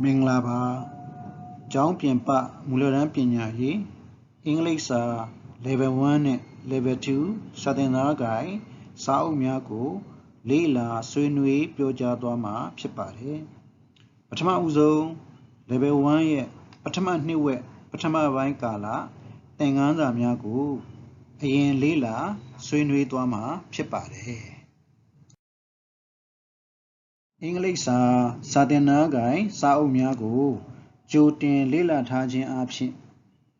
မင်္ဂလာပါကျောင်းပြင်ပမူလတန်းပညာရေးအင်္ဂလိပ်စာ level 1နဲ့ level 2စာသင်သားကိုင်စာအုပ်များကိုလေ့လာဆွေးနွေးပြောကြားသွားမှာဖြစ်ပါတယ်ပထမဦးဆုံး level 1ရဲ့ပထမနှစ်ဝက်ပထမပိုင်းကာလသင်ခန်းစာများကိုအရင်လေ့လာဆွေးနွေးသွားမှာဖြစ်ပါတယ်အင်္ဂလိပ်စာစာသင်သားကိုင်စာအုပ်များကိုကြိုတင်လေ့လာထားခြင်းအပြင်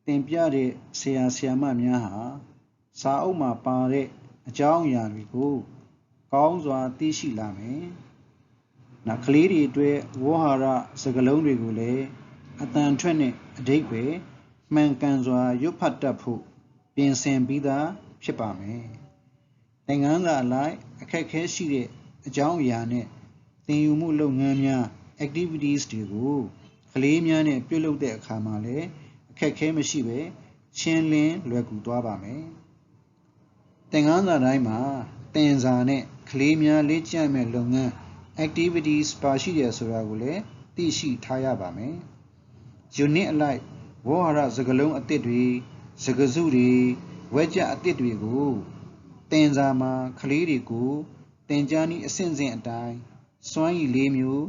သင်ပြတဲ့ဆရာဆရာမများဟာစာအုပ်မှာပါတဲ့အကြောင်းအရာတွေကိုကောင်းစွာသိရှိလာမယ်။နောက်ကလေးတွေအတွက်ဝေါဟာရစကားလုံးတွေကိုလည်းအတန်ထွက်နဲ့အဓိပ္ပာယ်မှန်ကန်စွာရွတ်ဖတ်တတ်ဖို့ပြင်ဆင်ပြီးသားဖြစ်ပါမယ်။သင်ခန်းစာအလိုက်အခက်အခဲရှိတဲ့အကြောင်းအရာနဲ့သင်ယူမှုလုပ်ငန်းများ activities တွေကိုကလေးများနဲ့ပြုလုပ်တဲ့အခါမှာလည်းအခက်အခဲမရှိဘဲရှင်းလင်းလွယ်ကူသွားပါမယ်။သင်ခန်းစာတိုင်းမှာသင်စာနဲ့ကလေးများလေ့ကျင့်မဲ့လုပ်ငန်း activities ပါရှိတယ်ဆိုတာကိုလည်းသိရှိထားရပါမယ်။ unit အလိုက်ဝေါဟာရစကားလုံးအသစ်တွေစကားစုတွေဝေကြအသစ်တွေကိုသင်စာမှာကလေးတွေကိုသင်ကြားနည်းအဆင့်ဆင့်အတိုင်းစွမ်းရည်၄မျိုး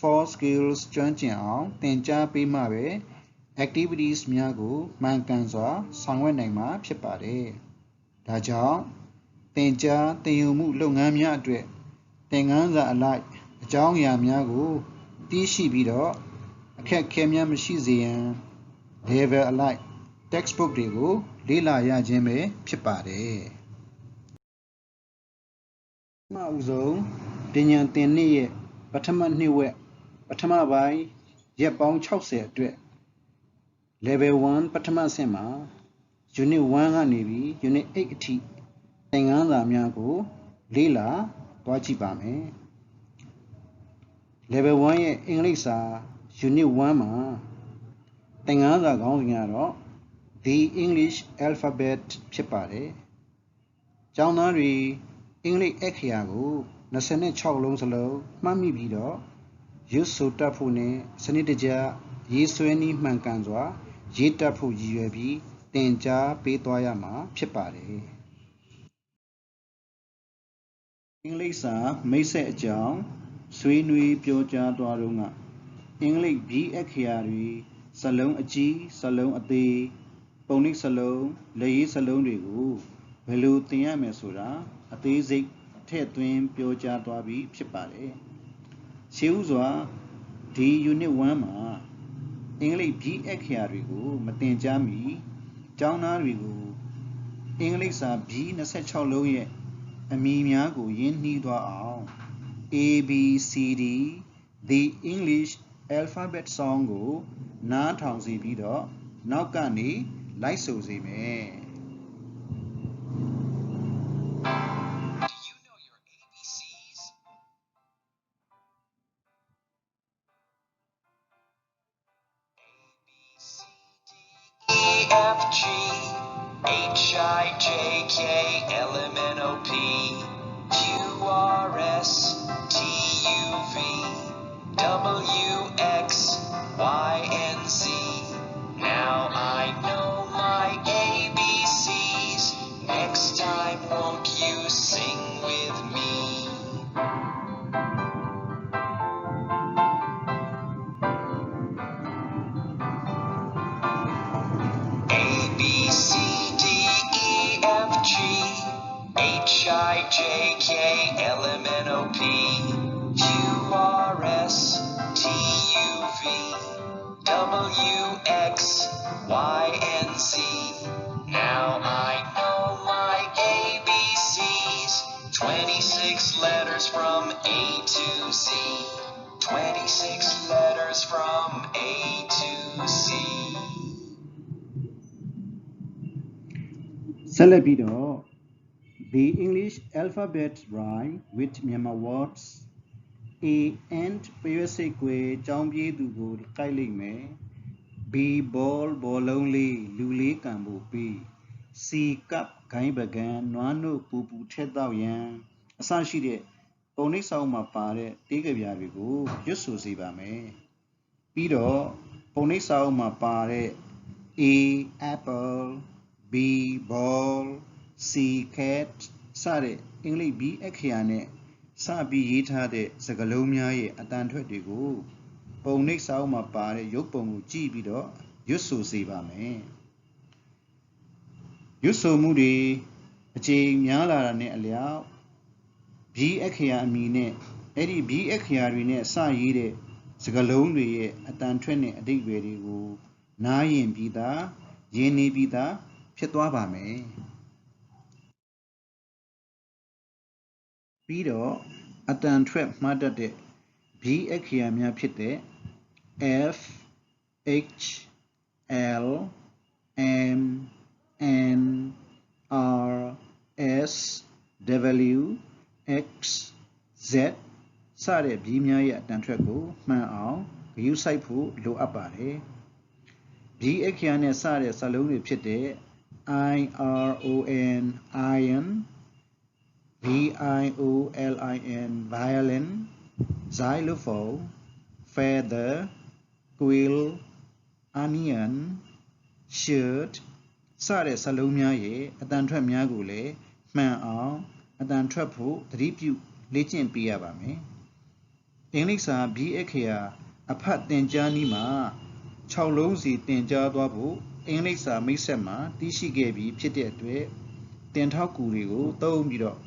4 skills ကျွမ်းကျင်အောင်သင်ကြားပေးမှပဲ activities များကိုမှန်ကန်စွာဆောင်ရွက်နိုင်မှာဖြစ်ပါတယ်။ဒါကြောင့်သင်ကြားသင်ယူမှုလုပ်ငန်းများအတွက်သင်ခန်းစာအလိုက်အကြောင်းအရာများကိုသိရှိပြီးတော့အခက်အခဲများမရှိစေရန် level အလိုက် textbook တွေကိုလေ့လာရခြင်းပဲဖြစ်ပါတယ်။ပထမဦးဆုံးပညာသင်နှစ်ရဲ့ပထမနှစ်ဝက်ပထမပိုင်းရက်ပေါင်း60အတွက် level 1ပထမဆင့်မှာ unit 1ကနေပြီး unit 8အထိသင်ခန်းစာများကိုလေ့လာသွားကြည့်ပါမယ်။ level 1ရဲ့အင်္ဂလိပ်စာ unit 1မှာသင်ခန်းစာခေါင်းစဉ်ကတော့ The English Alphabet ဖြစ်ပါတယ်။ကျောင်းသားတွေအင်္ဂလိပ်အခရာကို26လုံးစလုံးမှတ်မိပြီးတော့ရွတ်ဆိုတတ်ဖို့နဲ့စနစ်တကျရေးဆွဲနည်းမှန်ကန်စွာရေးတတ်ဖို့ရည်ရွယ်ပြီးသင်ကြားပေးသွားရမှာဖြစ်ပါတယ်။အင်္ဂလိပ်စာမိတ်ဆက်အကြောင်းဆွေးနွေးပြောကြားသွားတော့ကအင်္ဂလိပ်ဘီအခရာတွေစာလုံးအကြီးစာလုံးအသေးပုံနှိပ်စာလုံးလက်ရေးစာလုံးတွေကိုဘယ်လိုသင်ရမယ်ဆိုတာအသေးစိတ်ထည့်သွင်းပြောကြားသွားပြီးဖြစ်ပါတယ်။ရှေးဥစွာဒီ unit 1မှာအင်္ဂလိပ်ဘီအခရာတွေကိုမသင်ကြားမီကျောင်းသားတွေကိုအင်္ဂလိပ်စာဘီ26လုံးရဲ့အမည်များကိုရင်းနှီးသွားအောင် ABCD The English Alphabet Song ကိုနားထောင်စီပြီးတော့နောက်ကနေလိုက်ဆိုစေမယ်။ F G H I J K L M N O P Q R S T U V W X Y and Z. Now I know my ABCs. Next time, won't you sing with me? A B C D E F G H I J K L M N O P Q R S T U V W X Y and Z. Now I know my ABCs. 26 letters from A to Z. 26 letters from A to Z. ဆက်လက်ပြီးတော့ The English Alphabet Rhyme with Myanmar Words A ant ပရွက်စိတ်ကွယ်ကျောင်းပြေးသူကိုကိုက်လိုက်မယ် B ball ဘောလုံးလေးလူလေးကံဖို့ပေး C cup ဂိုင်းပကံနွားနို့ပူပူထက်တော့ရန်အစရှိတဲ့ပုံနှိပ်စာအုပ်မှာပါတဲ့တေးကဗျာတွေကိုရွတ်ဆိုစေပါမယ် ပြီးတော့ပုံနှိပ်စာအုပ်မှာပါတဲ့ A apple B ball C cat စတဲ့အင်္ဂလိပ် B အခရာနဲ့စပြီးရေးထားတဲ့စကားလုံးများရဲ့အတန်ထွက်တွေကိုပုံနှိပ်စာအုပ်မှာပါတဲ့ရုပ်ပုံကိုကြည့်ပြီးတော့ရွတ်ဆိုစေပါမယ်ရွတ်ဆိုမှုတွေအကြိမ်များလာတာနဲ့အလျောက် B အခရာအမည်နဲ့အဲ့ဒီ B အခရာတွေနဲ့စရေးတဲ့စကားလုံးတွေရဲ့အတန်ထွက်နဲ့အဓိပ္ပာယ်တွေကိုနားရင်ပြီးသားရင်းနေပြီးသားဖြစ်သွားပါမယ်ပြီးတော့အတန်ထွက်မှတ်တတ်တဲ့ B အခရာများဖြစ်တဲ့ F H L M N R S W X Z စတဲ့ B များရဲ့အတန်ထွက်ကိုမှန်အောင်ဂရုစိုက်ဖို့လိုအပ်ပါတယ်B အခရာနဲ့စတဲ့စာလုံးတွေဖြစ်တဲ့ I R O N iron VIOLIN violin xylophone feather quill onion shirt စတဲ့စာလုံးများရဲ့အတန်ထွက်များကိုလည်းမှန်အောင်အတန်ထွက်ဖို့သတိပြုလေ့ကျင့်ပေးရပါမယ်အင်္ဂလိပ်စာ B အခရာအဖတ်သင်ကြားနည်းမှာ6လုံးစီသင်ကြားသွားဖို့အင်္ဂလိပ်စာမိတ်ဆက်မှာသိရှိခဲ့ပြီးဖြစ်တဲ့အတွက်သင်ထောက်ကူတွေကိုသုံးပြီးတော့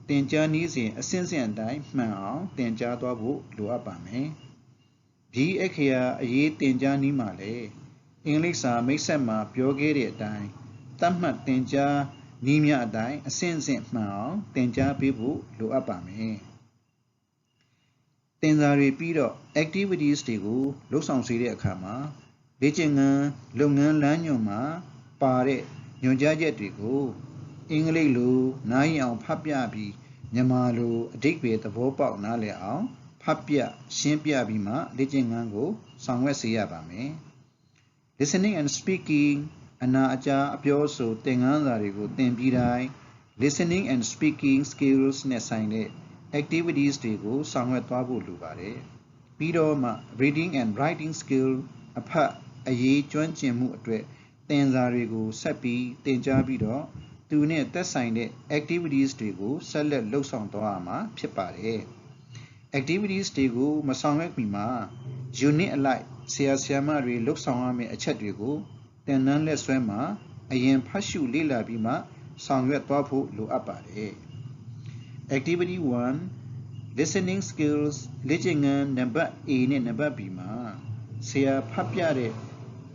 သင်ကြားနည်းစဉ်အစဉ်စဉ်အတိုင်းမှန်အောင်သင်ကြားသွားဖို့လိုအပ်ပါမယ်။ B အခရာအရေးသင်ကြားနည်းမှာလည်းအင်္ဂလိပ်စာမိတ်ဆက်မှာပြောခဲ့တဲ့အတိုင်းသတ်မှတ်သင်ကြားနည်းများအတိုင်းအစဉ်စဉ်မှန်အောင်သင်ကြားပေးဖို့လိုအပ်ပါမယ်။သင်စာတွေပြီးတော့ activities တွေကိုလုပ်ဆောင်စေတဲ့အခါမှာလေ့ကျင့်ခန်းလုပ်ငန်းလမ်းညွှန်မှာပါတဲ့ညွှန်ကြားချက်တွေကိုအင်္ဂလိပ်လိုနားရင်အောင်ဖတ်ပြပြီးမြန်မာလိုအဓိပ္ပာယ်သဘောပေါက်နားလည်အောင်ဖတ်ပြရှင်းပြပြီးမှလေ့ကျင့်ခန်းကိုဆောင်ရွက်စေရပါမယ်။ Listening and speaking အနာအကြားအပြောအဆိုသင်ခန်းစာတွေကိုသင်ပြီးတိုင်း listening and speaking skills နဲ့ဆိုင်တဲ့ activities တွေကိုဆောင်ရွက်သွားဖို့လိုပါတယ်။ပြီးတော့မှ reading and writing skill အဖတ်အရေးကျွမ်းကျင်မှုအတွက်သင်စာတွေကိုဆက်ပြီးသင်ကြားပြီးတော့သူနဲ့သက်ဆိုင်တဲ့ activities တွေကိုဆက်လက်လုပ်ဆောင်သွားရမှာဖြစ်ပါတယ်။ activities တွေကိုမဆောင်ရွက်မီမှာ unit အလိုက်ဆရာဆရာမတွေလုပ်ဆောင်ရမယ့်အချက်တွေကိုသင်တန်းလက်စွဲမှာအရင်ဖတ်ရှုလေ့လာပြီးမှဆောင်ရွက်သွားဖို့လိုအပ်ပါတယ်။ Activity 1 Listening skills လေ့ကျင့်ခန်းနံပါတ် A နဲ့နံပါတ် B မှာဆရာဖတ်ပြတဲ့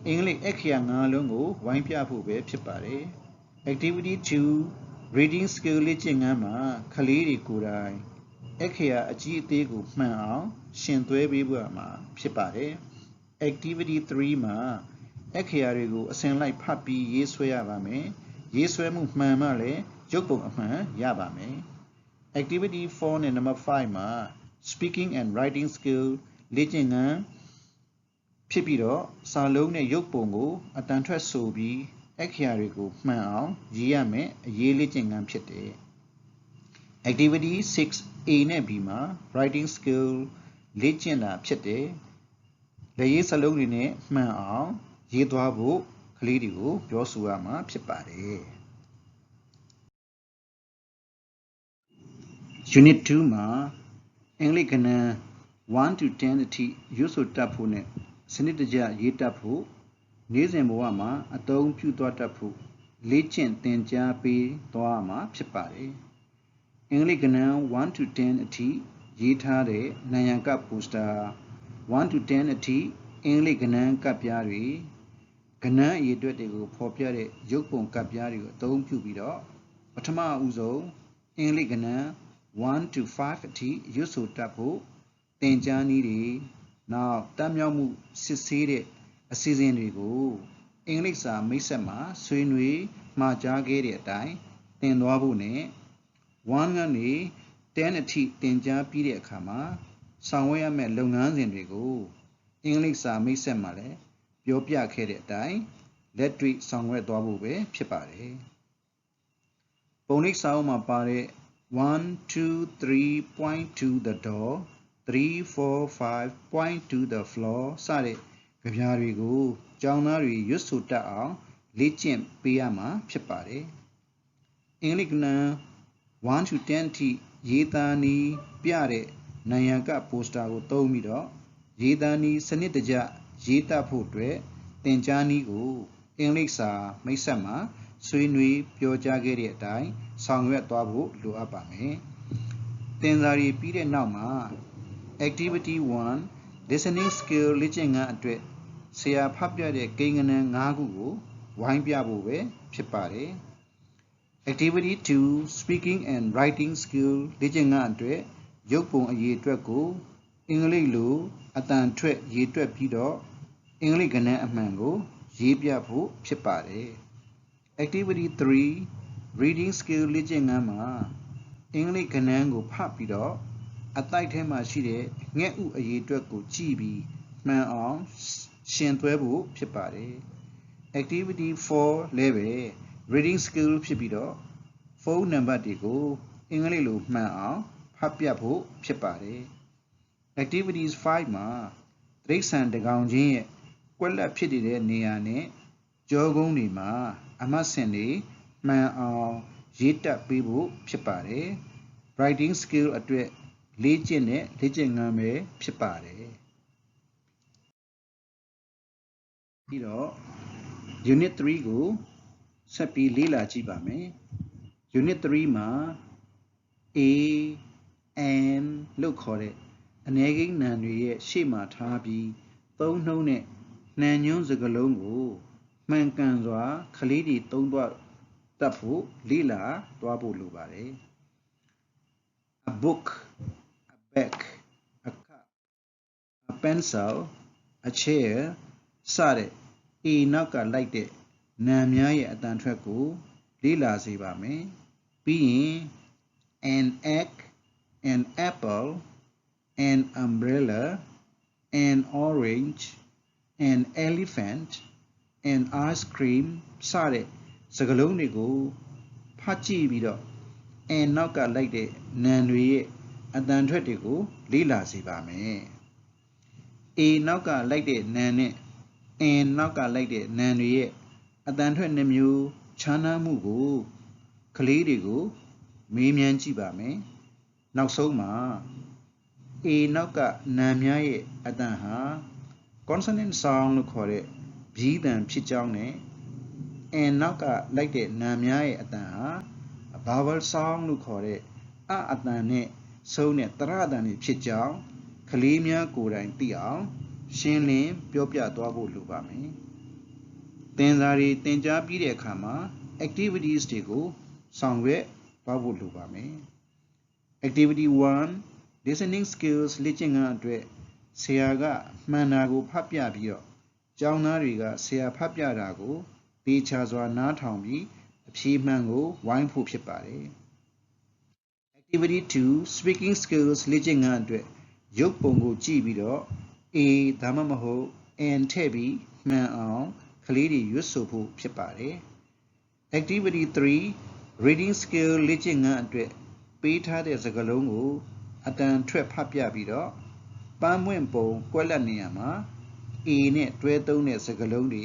အင်္ဂလိပ်အခရာ5လုံးကိုဝိုင်းပြဖို့ပဲဖြစ်ပါတယ်။ Activity 2 Reading skill လေ့ကျင့်ခန်းမှာကလေးတွေကိုယ်တိုင်အခရာအကြီးအသေးကိုမှန်အောင်ရှင်သွဲပေးဖို့မှာဖြစ်ပါတယ်။ Activity 3 မှာအခရာတွေကိုအစဉ်လိုက်ဖတ်ပြီးရေးဆွဲရပါမယ်။ရေးဆွဲမှုမှန်မှလည်းရုပ်ပုံအမှန်ရပါမယ်။ Activity 4နဲ့ number 5မှာ Speaking and writing skill လေ့ကျင့်ခန်းဖြစ်ပြီးတော့စာလုံးနဲ့ရုပ်ပုံကိုအတန်ထွက်ဆိုပြီးအခရာတွေကိုမှန်အောင်ရေးရမယ်အရေးလေ့ကျင့်ခန်းဖြစ်တယ်။ Activity 6A နဲ့ B မှာ writing skill လေ့ကျင့်တာဖြစ်တယ်။လက်ရေးစာလုံးတွေနဲ့မှန်အောင်ရေးသွားဖို့ကလေးတွေကိုပြောဆိုရမှာဖြစ်ပါတယ်။ Unit 2မှာအင်္ဂလိပ်ကဏ္ဍ1 to 10အထိရွတ်ဆိုတတ်ဖို့နဲ့စနစ်တကျရေးတတ်ဖို့နေ့စဉ်ဘဝမှာအသုံးပြုသွားတတ်ဖို့လေ့ကျင့်သင်ကြားပေးသွားမှာဖြစ်ပါတယ်။အင်္ဂလိပ်ကဏ္ဍ1 to 10အထိရေးထားတဲ့နံရံကပ်ပိုစတာ1 to 10အထိအင်္ဂလိပ်ကဏ္ဍကပ်ပြားတွေကဏ္ဍအရေးအတွက်တွေကိုဖော်ပြတဲ့ရုပ်ပုံကပ်ပြားတွေကိုအသုံးပြုပြီးတော့ပထမဦးဆုံးအင်္ဂလိပ်ကဏ္ဍ1 to 5အထိရွတ်ဆိုတတ်ဖို့သင်ကြားနည်းတွေနောက်တတ်မြောက်မှုစစ်ဆေးတဲ့အစီအစဉ်တွေကိုအင်္ဂလိပ်စာမိတ်ဆက်မှာဆွေးနွေးမှာကြားခဲ့တဲ့အတိုင်းသင်သွားဖို့နဲ့1ကနေ10အထိသင်ကြားပြီးတဲ့အခါမှာဆောင်ရွက်ရမယ့်လုပ်ငန်းစဉ်တွေကိုအင်္ဂလိပ်စာမိတ်ဆက်မှာလည်းပြောပြခဲ့တဲ့အတိုင်းလက်တွေ့ဆောင်ရွက်သွားဖို့ပဲဖြစ်ပါတယ်။ပုံနှိပ်စာအုပ်မှာပါတဲ့1 2 3 point to the door 3 4 5 point to the floor စတဲ့ ကဗျာတွေကိုကျောင်းသားတွေရွတ်ဆိုတတ်အောင်လေ့ကျင့်ပေးရမှာဖြစ်ပါတယ်အင်္ဂလိပ်ကဏ္ဍ1 to 10 ထိရေးသားနည်းပြတဲ့နာယကပိုစတာကိုသုံးပြီးတော့ရေးသားနည်းစနစ်တကျရေးတတ်ဖို့အတွက်သင်ကြားနည်းကိုအင်္ဂလိပ်စာမိတ်ဆက်မှာဆွေးနွေးပြောကြားခဲ့တဲ့အတိုင်းဆောင်ရွက်သွားဖို့လိုအပ်ပါမယ်သင်ကြားရေးပြီးတဲ့နောက်မှာ Activity 1 Listening Skill လေ့ကျင့်ခန်းအတွက်ဆရာဖတ်ပြတဲ့ကိန်းဂဏန်း5ခုကိုဝိုင်းပြဖို့ပဲဖြစ်ပါတယ် Activity 2 Speaking and Writing Skill လေ့ကျင့်ခန်းအတွက်ရုပ်ပုံအရေးအတွက်ကိုအင်္ဂလိပ်လိုအတန်ထွက်ရေးတွက်ပြီးတော့အင်္ဂလိပ်ကဏ္ဍအမှန်ကိုရေးပြဖို့ဖြစ်ပါတယ် Activity 3 Reading Skill လေ့ကျင့်ခန်းမှာအင်္ဂလိပ်ကဏ္ဍကိုဖတ်ပြီးတော့အတိုက်ထဲမှာရှိတဲ့ငှက်ဥအရေးအတွက်ကိုကြည့်ပြီးမှန်အောင်ရှင်သွဲဖို့ဖြစ်ပါတယ် Activity 4 level Reading Skill ဖြစ်ပြီးတော့ဖုန်းနံပါတ်တွေကိုအင်္ဂလိပ်လိုမှန်အောင်ဖတ်ပြဖို့ဖြစ်ပါတယ် Activities 5 မှာတိရစ္ဆာန်တစ်ကောင်ချင်းရဲ့ကွက်လက်ဖြစ်နေတဲ့နေရာနဲ့ကြောကုန်းတွေမှာအမှတ်စဉ်တွေမှန်အောင်ရေးတတ်ပေးဖို့ဖြစ်ပါတယ် Writing Skill အတွက်လေ့ကျင့်တဲ့လေ့ကျင့်ခန်းပဲဖြစ်ပါတယ်ပြီးတော့ Unit 3 ကိုဆက်ပြီးလေ့လာကြည့်ပါမယ် Unit 3 မှာ A and လို့ခေါ်တဲ့အနည်းကိန်းနံတွေရဲ့ရှေ့မှာထားပြီးသုံးနှုန်းတဲ့နှံညွှန်းစကားလုံးကိုမှန်ကန်စွာကလေးတွေသုံးတော့တတ်ဖို့လေ့လာသွားဖို့လိုပါတယ် A book a bag a cup a pencil a chair စတဲ့ A နောက်ကလိုက်တဲ့နာမ်များရဲ့အတန်ထွက်ကိုလေ့လာစေပါမယ်ပြီးရင် an egg an apple an umbrella an orange an elephant an ice cream စတဲ့စကားလုံးတွေကိုဖတ်ကြည့်ပြီးတော့ an နောက်ကလိုက်တဲ့နာမ်တွေရဲ့အတန်ထွက်တွေကိုလေ့လာစေပါမယ် A နောက်ကလိုက်တဲ့နာမ်နဲ့ N နောက်ကလိုက်တဲ့နာမ်တွေရဲ့အတန်ထွက်နှမျိုးခြားနားမှုကိုကလေးတွေကိုမေးမြန်းကြည့်ပါမယ်နောက်ဆုံးမှာ A နောက်ကနာမ်များရဲ့အတန်ဟာ consonant sound လို့ခေါ်တဲ့ဘီးတန်ဖြစ်ကြောင်းနဲ့ N နောက်ကလိုက်တဲ့နာမ်များရဲ့အတန်ဟာ vowel sound လို့ခေါ်တဲ့အတန်နဲ့ဆုံးတဲ့တရအတန်တွေဖြစ်ကြောင်းကလေးများကိုယ်တိုင်သိအောင်ရှင်းလင်းပြောပြသွားဖို့လိုပါမယ်သင်စာတွေသင်ကြားပြီးတဲ့အခါမှာ activities တွေကိုဆောင်ရွက်သွားဖို့လိုပါမယ် activity 1 listening skills လေ့ကျင့်ခန်းအတွက်ဆရာကမှန်တာကိုဖတ်ပြပြီးတော့ကျောင်းသားတွေကဆရာဖတ်ပြတာကိုသေချာစွာနားထောင်ပြီးအဖြေမှန်ကိုဝိုင်းဖို့ဖြစ်ပါတယ် activity 2 speaking skills လေ့ကျင့်ခန်းအတွက်ရုပ်ပုံကိုကြည့်ပြီးတော့ A ဒါမှမဟုတ် N ထည့်ပြီးမှန်အောင်ကလေးတွေရွတ်ဆိုဖို့ဖြစ်ပါတယ် Activity 3 Reading Skill လေ့ကျင့်ခန်းအတွက်ပေးထားတဲ့စကားလုံးကိုအတန်ထွက်ဖတ်ပြပြီးတော့ပန်းပွင့်ပုံကွက်လက်နေရာမှာ A နဲ့တွဲသုံးတဲ့စကားလုံးတွေ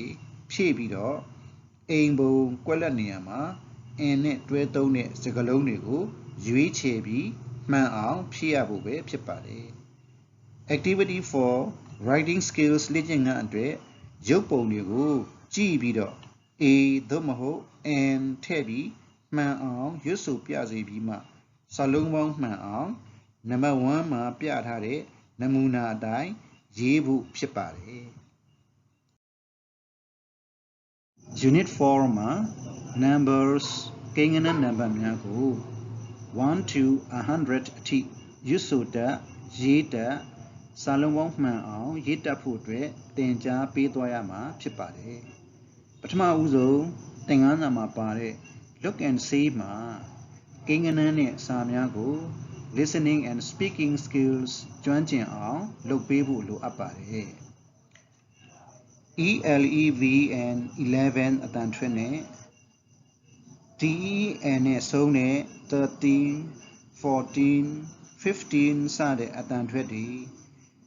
ဖြည့်ပြီးတော့အိမ်ပုံကွက်လက်နေရာမှာ N နဲ့တွဲသုံးတဲ့စကားလုံးတွေကိုရွေးချယ်ပြီးမှန်အောင်ဖြည့်ရဖို့ပဲဖြစ်ပါတယ် Activity 4 Writing Skills လေ့ကျင့်ခန်းအတွက်ရုပ်ပုံတွေကိုကြည့်ပြီးတော့ A သို့မဟုတ် N ထည့်ပြီးမှန်အောင်ရွတ်ဆိုပြစေပြီးမှစာလုံးပေါင်းမှန်အောင်နံပါတ်1မှာပြထားတဲ့နမူနာအတိုင်းရေးဖို့ဖြစ်ပါတယ် Unit 4 မှာ Numbers ကိန်းဂဏန်းနံပါတ်များကို1 to 100 အထိရွတ်ဆိုတတ်ရေးတတ်စာလုံးပေါင်းမှန်အောင်ရေးတတ်ဖို့အတွက်သင်ကြားပေးသွားရမှာဖြစ်ပါတယ်ပထမဦးဆုံးသင်ခန်းစာမှာပါတဲ့ Look and See မှာကိန်းဂဏန်းနဲ့စာများကို Listening and Speaking Skills ကျွမ်းကျင်အောင်လုပ်ပေးဖို့လိုအပ်ပါတယ် ELEVN 11အတန်ထွက်နဲ့ DEN နဲ့ဆုံးတဲ့13 14 15စတဲ့အတန်ထွက်တွေ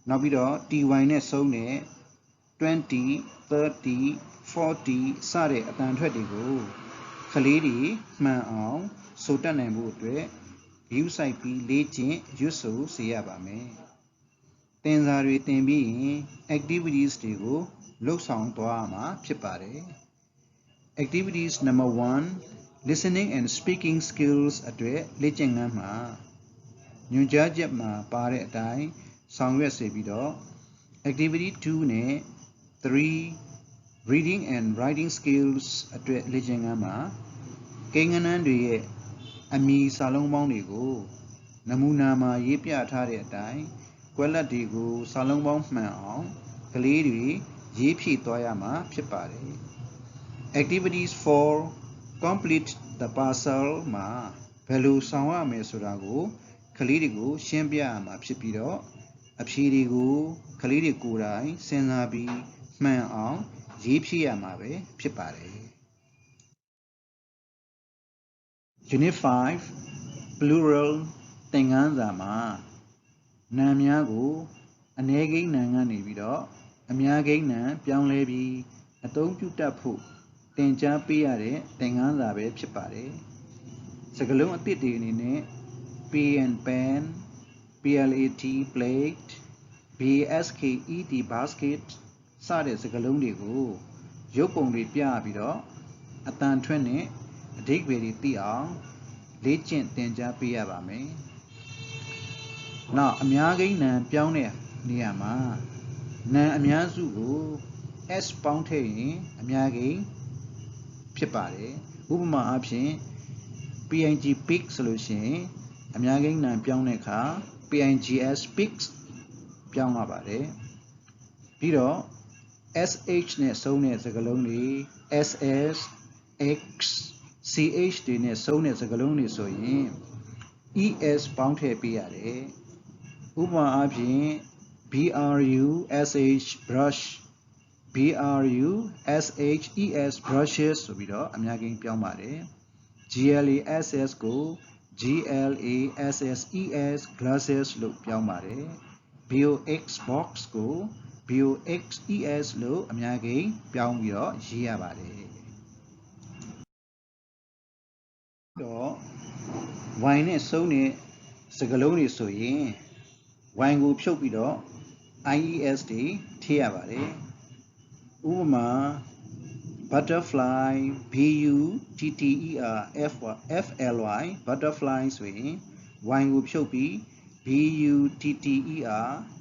နောက်ပြီးတော့ TY နဲ့ဆုံးတဲ့ 20 30 40စတဲ့အတန်ထွက်တွေကိုကလေးတွေမှန်အောင်ဆိုတတ်နိုင်ဖို့အတွက် view site ပြီးလေ့ကျင့်ရွတ်ဆိုစေရပါမယ်သင်စာတွေသင်ပြီးရင် activities တွေကိုလုပ်ဆောင်သွားမှာဖြစ်ပါတယ် activities number 1 listening and speaking skills အတွက်လေ့ကျင့်ခန်းမှာညွှန်ကြားချက်မှာပါတဲ့အတိုင်းဆောင်ရွက်စေပြီးတော့ activity 2နဲ့3 reading and writing skills အတွက်လေ့ကျင့်ခန်းမှာကိန်းဂဏန်းတွေရဲ့အမည်စာလုံးပေါင်းတွေကိုနမူနာမှာရေးပြထားတဲ့အတိုင်းကွက်လက်တွေကိုစာလုံးပေါင်းမှန်အောင်ကလေးတွေရေးဖြည့်သွားရမှာဖြစ်ပါတယ် activities 4 complete the puzzle မှာဘယ်လိုဆောင်ရမယ်ဆိုတာကိုကလေးတွေကိုရှင်းပြရမှာဖြစ်ပြီးတော့အဖြေတွေကိုကလေးတွေကိုယ်တိုင်စဉ်းစားပြီးမှန်အောင်ရေးဖြည့်ရမှာပဲဖြစ်ပါတယ် Unit 5 Plural သင်ခန်းစာမှာနာမ်များကိုအနည်းကိန်းနာမ်ကနေပြီးတော့အများကိန်းနာမ်ပြောင်းလဲပြီးအသုံးပြုတတ်ဖို့သင်ကြားပေးရတဲ့သင်ခန်းစာပဲဖြစ်ပါတယ်စကားလုံးအသစ်တွေအနေနဲ့ pen pen plat plate basket basket စတဲ့စကားလုံးတွေကိုရုပ်ပုံတွေပြပြီးတော့အတန်ထွက်နဲ့အဓိပ္ပာယ်တွေသိအောင်လေ့ကျင့်သင်ကြားပေးရပါမယ်။နောက်အများကိန်းနာမ်ပြောင်းတဲ့နေရာမှာနာမ်အများစုကို s ပေါင်းထည့်ရင်အများကိန်းဖြစ်ပါတယ်။ဥပမာအားဖြင့် ping pig ဆိုလို့ရှိရင်အများကိန်းနာမ်ပြောင်းတဲ့အခါ pings pigs ပြောင်းလာပါတယ်။ပြီးတော့ sh နဲ့ဆုံးတဲ့စကားလုံးတွေ ss x ch တွေနဲ့ဆုံးတဲ့စကားလုံးတွေဆိုရင် es ပေါင်းထည့်ပေးရတယ်ဥပမာအားဖြင့် brush brush brushes brushes ဆိုပြီးတော့အများကြီးပြောင်းပါတယ် glass ကို glasses glasses လို့ပြောင်းပါတယ် box box ကို boxes လို့အများကြီးပြောင်းပြီးတော့ရေးရပါတယ်တော့ y နဲ့ဆုံးတဲ့စကားလုံးတွေဆိုရင် y ကိုဖြုတ်ပြီးတော့ ies တွေထည့်ရပါတယ်ဥပမာ butterfly butterfly butterfly ဆိုရင် y ကိုဖြုတ်ပြီး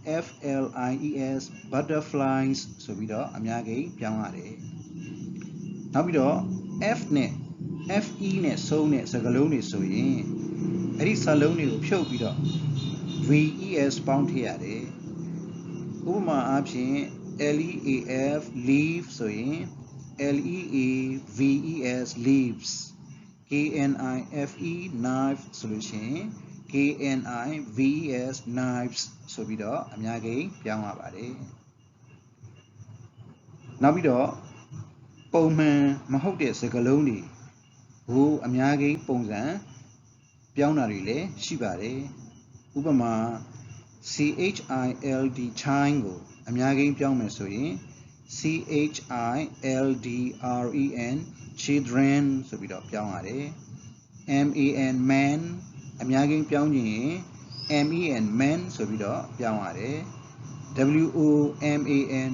butterflies butterflies ဆိုပြီးတော့အများကြီးပြောင်းရတယ်နောက်ပြီးတော့ f နဲ့ fe နဲ့ဆုံးတဲ့စကားလုံးတွေဆိုရင်အဲ့ဒီစာလုံးတွေကိုဖြုတ်ပြီးတော့ ves ပေါင်းထည့်ရတယ်ဥပမာအားဖြင့် leaf leaf ဆိုရင် leaves leaves knife knife ဆိုလို့ရှိရင် knives knives ဆိုပြီးတော့အများကြီးပြောင်းရပါတယ်နောက်ပြီးတော့ပုံမှန်မဟုတ်တဲ့စကားလုံးတွေကိုအများကြီးပုံစံပြောင်းတာတွေလည်းရှိပါတယ်ဥပမာ child child ကိုအများကြီးပြောင်းမယ်ဆိုရင် children children ဆိုပြီးတော့ပြောင်းရတယ် man man အများကြီးပြောင်းခြင်းရင် men men ဆိုပြီးတော့ပြောင်းရတယ် woman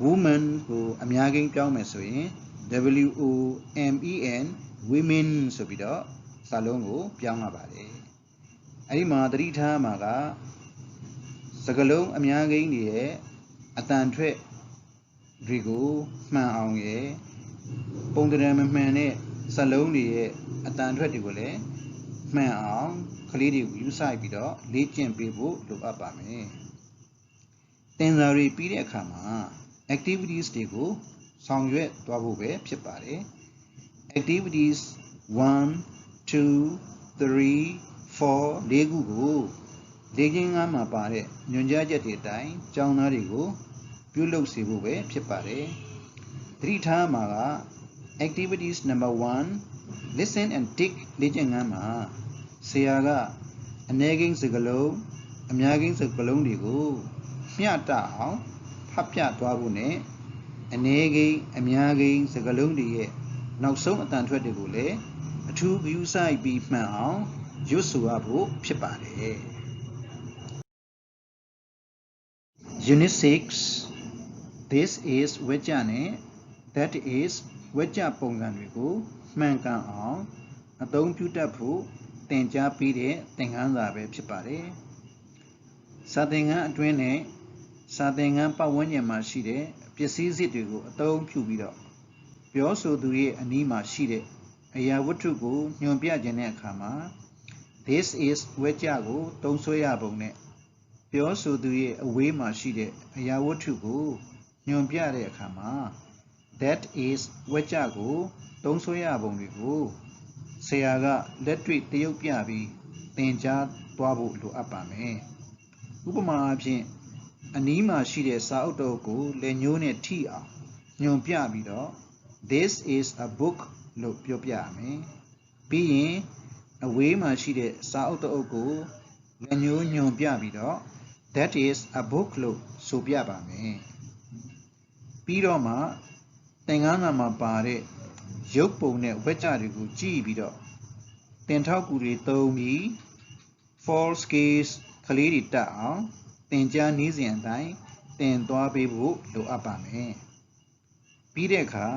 woman ကိုအများကြီးပြောင်းမယ်ဆိုရင် women women ဆိုပြီးတော့စာလုံးကိုပြောင်းရပါတယ်အဲ့ဒီမှာသတိထားမှာကစကားလုံးအများကြီးတွေရဲ့အတန်ထွက်တွေကိုမှန်အောင်ရယ်ပုံသဏ္ဍာန်မမှန်တဲ့စာလုံးတွေရဲ့အတန်ထွက်တွေကိုလည်းမှန်အောင်ကလေးတွေကိုယူဆိုင်ပြီးတော့လေ့ကျင့်ပေးဖို့လိုအပ်ပါမယ်သင်စာတွေပြီးတဲ့အခါမှာ activities တွေကိုဆောင်ရွက်သွားဖို့ပဲဖြစ်ပါတယ် activities 1 2 3 4 လေးခုကိုလေ့ကျင့်ခန်းမှာပါတဲ့ညွှန်ကြားချက်တွေအတိုင်းကျောင်းသားတွေကိုပြုလုပ်စေဖို့ပဲဖြစ်ပါတယ်သတိထားမှာက activities number 1 listen and tick လေ့ကျင့်ခန်းမှာဆရာကအနည်းကိန်းစကားလုံးအများကိန်းစကားလုံးတွေကိုမျှတအောင်ဖ 합자 도와보네 안내기 암야기 서글롱디에 낙성 어떤 트레드고래 아주 유사이 비만 유수하고ဖြစ်ပါတယ် Unit 6 This is wajane that is wajja ပုံစံတွေကိုမှန်ကန်အောင်အသုံးပြုတတ်ဖို့သင်ကြားပေးတဲ့သင်ခန်းစာပဲဖြစ်ပါတယ်စာသင်ခန်းအတွင်းနဲ့စာသင်ခန်းပတ်ဝန်းကျင်မှာရှိတဲ့ပစ္စည်းစစ်တွေကိုအသုံးပြုပြီးတော့ပြောဆိုသူရဲ့အနီးမှာရှိတဲ့အရာဝတ္ထုကိုညွှန်ပြခြင်းတဲ့အခါမှာ This is ဝကြကိုသုံးဆွဲရပုံနဲ့ပြောဆိုသူရဲ့အဝေးမှာရှိတဲ့အရာဝတ္ထုကိုညွှန်ပြတဲ့အခါမှာ That is ဝကြကိုသုံးဆွဲရပုံတွေကိုဆရာကလက်တွေ့တရုပ်ပြပြီးသင်ကြားသွားဖို့လိုအပ်ပါမယ်ဥပမာအဖြစ်အနီးမှာရှိတဲ့စာအုပ်တုပ်ကိုလက်ညှိုးနဲ့ထိအောင်ညွှန်ပြပြီးတော့ This is a book လို့ပြောပြရမယ်ပြီးရင်အဝေးမှာရှိတဲ့စာအုပ်တုပ်ကိုလက်ညှိုးညွှန်ပြပြီးတော့ That is a book လို့ဆိုပြပါမယ်ပြီးတော့မှသင်ခန်းစာမှာပါတဲ့ရုပ်ပုံနဲ့ဝကြတွေကိုကြည့်ပြီးတော့သင်ထောက်ကူတွေသုံးပြီး false case ကလေးတွေတက်အောင်သင်ကြားနည်းစဉ်အတိုင်းသင်သွားပေးဖို့လိုအပ်ပါမယ်ပြီးတဲ့အခါ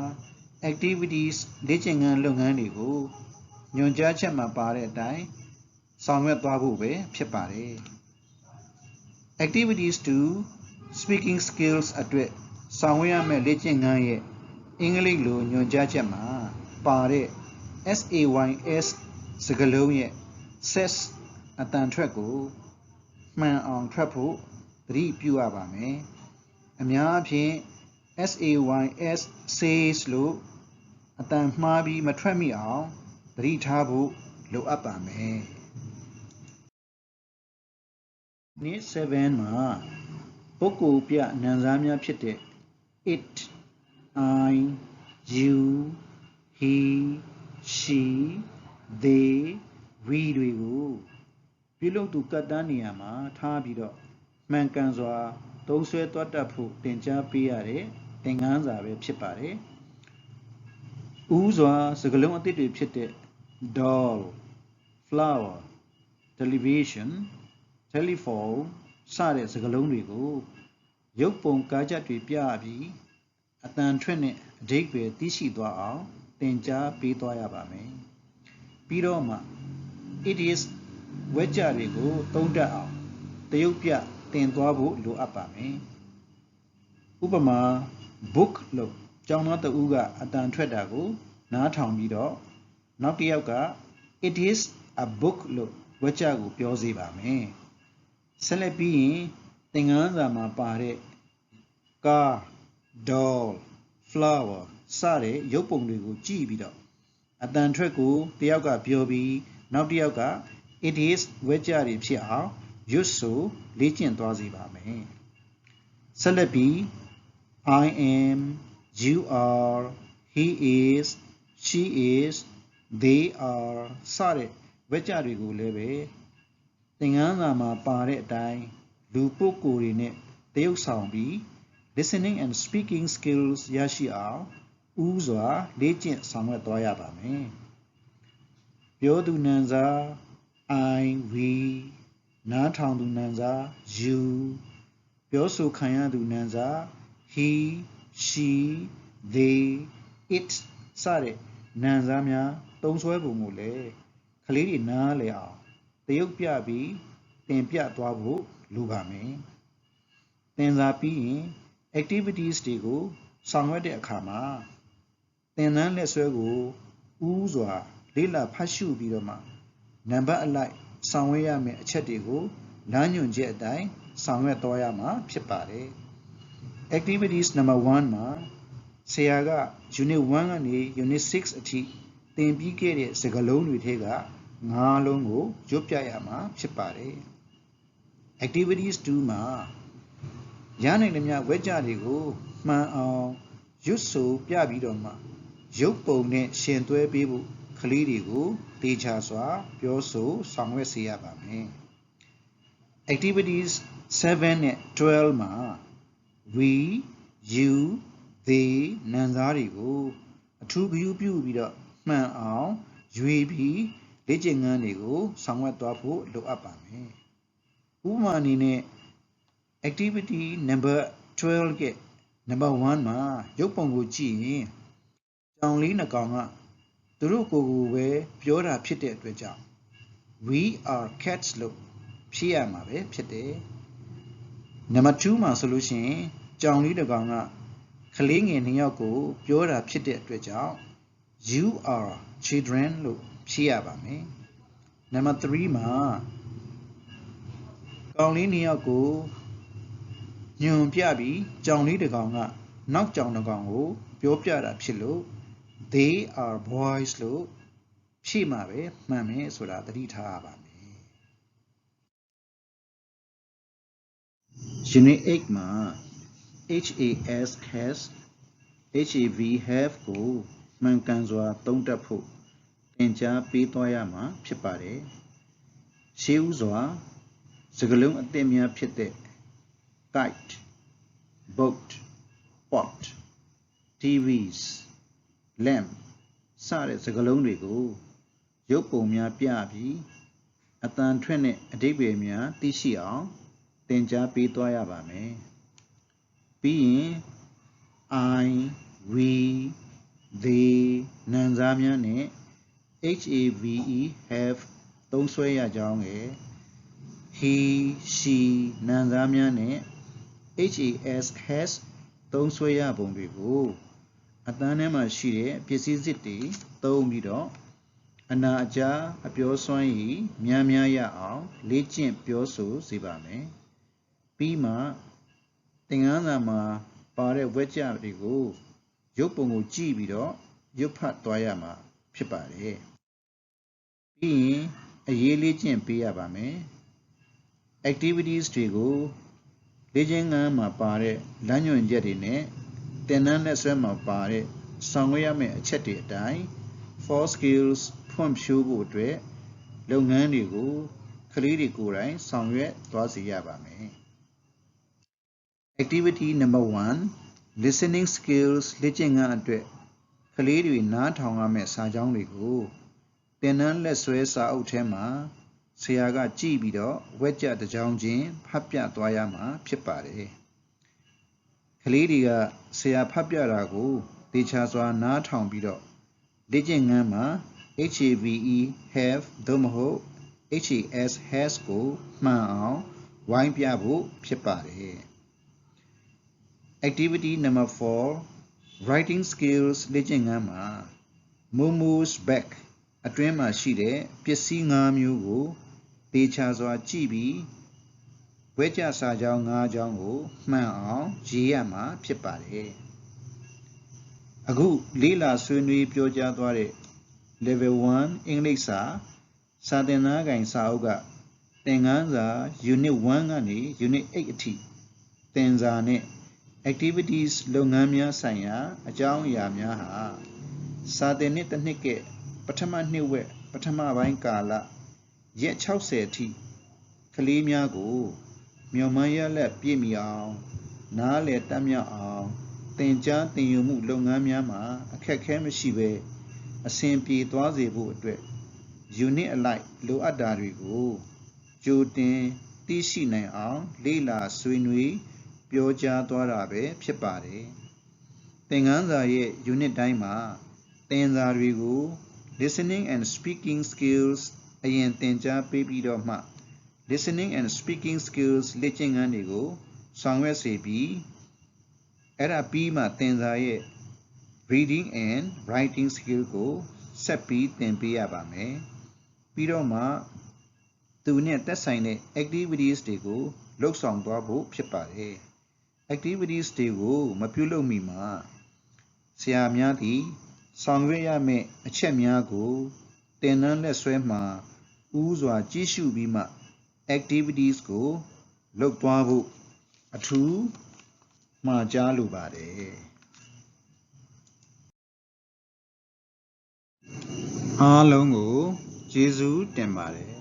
activities လေ့ကျင့်ခန်းလုပ်ငန်းတွေကိုညွှန်ကြားချက်မှာပါတဲ့အတိုင်းဆောင်ရွက်သွားဖို့ပဲဖြစ်ပါတယ် activities to speaking skills အတွက်ဆောင်ရွက်ရမယ့်လေ့ကျင့်ခန်းရဲ့အင်္ဂလိပ်လိုညွှန်ကြားချက်မှာပါတဲ့ SAYS စကားလုံးရဲ့ ses အတန်ထွက်ကိုမှန်အောင်ထွက်ဖို့သတိပြုရပါမယ်အများအားဖြင့် SAYS says လို့အတန်မှားပြီးမထွက်မိအောင်သတိထားဖို့လိုအပ်ပါမယ်နေ့ 7 မှာပုဂ္ဂိုလ်ပြနာမ်စားများဖြစ်တဲ့ it I you he she they we တွေကိုပြုလုပ်သူကတ္တနေရာမှာထားပြီးတော့မှန်ကန်စွာသုံးစွဲသွားတတ်ဖို့သင်ကြားပေးရတဲ့သင်ခန်းစာပဲဖြစ်ပါတယ်။ဥစွာစကားလုံးအသစ်တွေဖြစ်တဲ့ doll, flower, television, telephone စတဲ့စကားလုံးတွေကိုရုပ်ပုံကားချက်တွေပြပြီးအတန်ထွက်နဲ့အဓိပ္ပာယ်သိရှိသွားအောင်သင်ကြားပေးသွားရပါမယ်။ပြီးတော့မှ it is ဝကြတွေကိုသုံးတတ်အောင်တရုပ်ပြသင်သွားဖို့လိုအပ်ပါမယ်။ဥပမာ book လို့ကျောင်းသားတဦးကအတန်ထွက်တာကိုနားထောင်ပြီးတော့နောက်တစ်ယောက်က it is a book လို့ဝကြကိုပြောစေပါမယ်။ဆက်လက်ပြီးရင်သင်ခန်းစာမှာပါတဲ့ car, doll, flower စတဲ့ရုပ်ပုံတွေကိုကြည့်ပြီးတော့အတန်ထွက်ကိုတယောက်ကပြောပြီးနောက်တစ်ယောက်က it is ဝကြတွေဖြစ်အောင်ရွတ်ဆိုလေ့ကျင့်သွားစေပါမယ်ဆက်လက်ပြီး I am, you are, he is, she is, they are စတဲ့ဝကြတွေကိုလည်းပဲသင်ခန်းစာမှာပါတဲ့အတိုင်းလူပုဂ္ဂိုလ်တွေနဲ့တရုပ်ဆောင်ပြီး listening and speaking skills ရရှိအောင်ဥစွာလေ့ကျင့်ဆောင်ရွက်သွားရပါမယ်ပြောသူနာမ်စာ I, we နားထောင်သူနာမ်စာ you ပြောဆိုခံရသူနာမ်စာ he, she, they, it စတဲ့နာမ်စာများသုံးစွဲပုံကိုလည်းကလေးတွေနားလည်အောင်တရုပ်ပြပြီးသင်ပြသွားဖို့လိုပါမယ်သင်စာပြီးရင် activities တွေကိုဆောင်ရွက်တဲ့အခါမှာသင်တန်းလက်စွဲကိုဥစွာလေ့လာဖတ်ရှုပြီးတော့မှနံပါတ်အလိုက်ဆောင်ရွက်ရမယ့်အချက်တွေကိုလမ်းညွှန်ချက်အတိုင်းဆောင်ရွက်သွားရမှာဖြစ်ပါတယ် activities number 1မှာဆရာက unit 1ကနေ unit 6အထိသင်ပြီးခဲ့တဲ့စကားလုံးတွေထဲက9လုံးကိုရွတ်ပြရမှာဖြစ်ပါတယ် activities 2မှာရနိုင်သမျှဝကြတွေကိုမှန်အောင်ရွတ်ဆိုပြပြီးတော့မှရုပ်ပုံနဲ့ရှင်သွဲပေးဖို့ကလေးတွေကိုတေချာစွာပြောဆိုဆောင်ရွက်စေရပါမယ် activities 7နဲ့12မှာ we you they နံစားတွေကိုအထူးဂရုပြုပြီးတော့မှန်အောင်ရွေးပြီးလေ့ကျင့်ခန်းတွေကိုဆောင်ရွက်သွားဖို့လိုအပ်ပါမယ်ဥပမာအနေနဲ့ activity number 12က number 1မှာရုပ်ပုံကိုကြည့်ရင်ကြောင်လေးနှစ်ကောင်ကသူတို့ကိုယ်ကိုပဲပြောတာဖြစ်တဲ့အတွက်ကြောင့် we are cats လို့ဖြေရမှာပဲဖြစ်တယ် number 2မှာဆိုလို့ရှိရင်ကြောင်လေးတစ်ကောင်ကကလေးငယ်နှစ်ယောက်ကိုပြောတာဖြစ်တဲ့အတွက်ကြောင့် you are children လို့ဖြေရပါမယ် number 3မှာကောင်လေးနှစ်ယောက်ကိုညွန်ပြပြီးကြောင်လေးတစ်ကောင်ကနောက်ကြောင်တစ်ကောင်ကိုပြောပြတာဖြစ်လို့ they are boys လို့ဖြေမှာပဲမှန်မယ်ဆိုတာသတိထားရပါမယ် Unit 8မှာ HAS has HAV have ကိုမှန်ကန်စွာသုံးတတ်ဖို့သင်ကြားပေးသွားရမှာဖြစ်ပါတယ်ရှေးဥစွာစကားလုံးအသစ်များဖြစ်တဲ့ kite boat pot TVs lamp စတဲ့စကားလုံးတွေကိုရုပ်ပုံများပြပြီးအတန်ထွက်တဲ့အဓိပ္ပာယ်များသိရှိအောင်သင်ကြားပေးသွားရပါမယ်ပြီးရင် I we they နံစားများနဲ့ HAVE have သုံးစွဲရကြောင်းရယ် he she နံစားများနဲ့ HAS has သုံးစွဲရပုံတွေကိုအတန်းထဲမှာရှိတဲ့ပစ္စည်းစစ်တွေသုံးပြီးတော့အနာအကြားအပြောစွမ်းရည်များများရအောင်လေ့ကျင့်ပြောဆိုစေပါမယ်ပြီးမှသင်ခန်းစာမှာပါတဲ့ဝက်ကြတွေကိုရုပ်ပုံကိုကြည့်ပြီးတော့ရုပ်ဖတ်သွားရမှာဖြစ်ပါတယ်ပြီးရင်အရေးလေ့ကျင့်ပေးရပါမယ် activities တွေကိုလေ့ကျင့်ခန်းမှာပါတဲ့လမ်းညွှန်ချက်တွေနဲ့သင်တန်းလက်စွဲမှာပါတဲ့ဆောင်ရွက်ရမယ့်အချက်တွေအတိုင်း for skills ဖွံ့ဖြိုးဖို့အတွက်လုပ်ငန်းတွေကိုကလေးတွေကိုယ်တိုင်ဆောင်ရွက်သွားစေရပါမယ် Activity number 1 listening skills လေ့ကျင့်ခန်းအတွက်ကလေးတွေနားထောင်ရမယ့်စာကြောင်းတွေကိုသင်တန်းလက်စွဲစာအုပ်ထဲမှာဆရာကကြည့်ပြီးတော့ဝက်ကြတစ်ကြောင်းချင်းဖတ်ပြသွားရမှာဖြစ်ပါတယ်ကလေးတွေကဆရာဖတ်ပြတာကိုသေချာစွာနားထောင်ပြီးတော့လေ့ကျင့်ခန်းမှာ HAVE have သို့မဟုတ် HAS has ကိုမှန်အောင်ဝိုင်းပြဖို့ဖြစ်ပါတယ် Activity number 4 writing skills လေ့ကျင့်ခန်းမှာ Momo's bag အတွင်းမှာရှိတဲ့ပစ္စည်း၅မျိုးကိုသေချာစွာကြည့်ပြီးဝက်ကြစာကြောင်း၅ကြောင်းကိုမှန်အောင်ရေးရမှာဖြစ်ပါတယ်အခုလေ့လာဆွေးနွေးပြောကြားသွားတဲ့ level 1 အင်္ဂလိပ်စာသင်သားကိုင်စာအုပ်ကသင်ခန်းစာ unit 1ကနေ unit 8အထိသင်စာနဲ့ activities လုပ်ငန်းများဆိုင်ရာအကြောင်းအရာများဟာစာသင်နှစ်တစ်နှစ်ကပထမနှစ်ဝက်ပထမပိုင်းကာလရက်60အထိကလေးများကိုမျှော်မှန်းရလက်ပြည့်မီအောင်နားလည်တတ်မြောက်အောင်သင်ကြားသင်ယူမှုလုပ်ငန်းများမှာအခက်အခဲမရှိဘဲအဆင်ပြေသွားစေဖို့အတွက် unit အလိုက်လိုအပ်တာတွေကိုကြိုတင်သိရှိနိုင်အောင်လေ့လာဆွေးနွေးပြောကြားသွားတာပဲဖြစ်ပါတယ်သင်ခန်းစာရဲ့ unit တိုင်းမှာသင်စာတွေကို listening and speaking skills အရင်သင်ကြားပေးပြီးတော့မှ listening and speaking skills လေ့ကျင့်ခန်းတွေကိုဆောင်ရွက်စေပြီးအဲ့ဒါပြီးမှသင်စာရဲ့ reading and writing skill ကိုဆက်ပြီးသင်ပေးရပါမယ်ပြီးတော့မှသူနဲ့သက်ဆိုင်တဲ့ activities တွေကိုလုပ်ဆောင်သွားဖို့ဖြစ်ပါတယ် activities တွေကိုမပြုလုပ်မီမှာဆရာများသည်ဆောင်ရွက်ရမယ့်အချက်များကိုသင်တန်းလက်ဆွဲမှာဦးစွာကြည့်ရှုပြီးမှ activities ကိုလုပ်သွားဖို့အထူးမှာကြားလိုပါတယ်အားလုံးကိုကျေးဇူးတင်ပါတယ်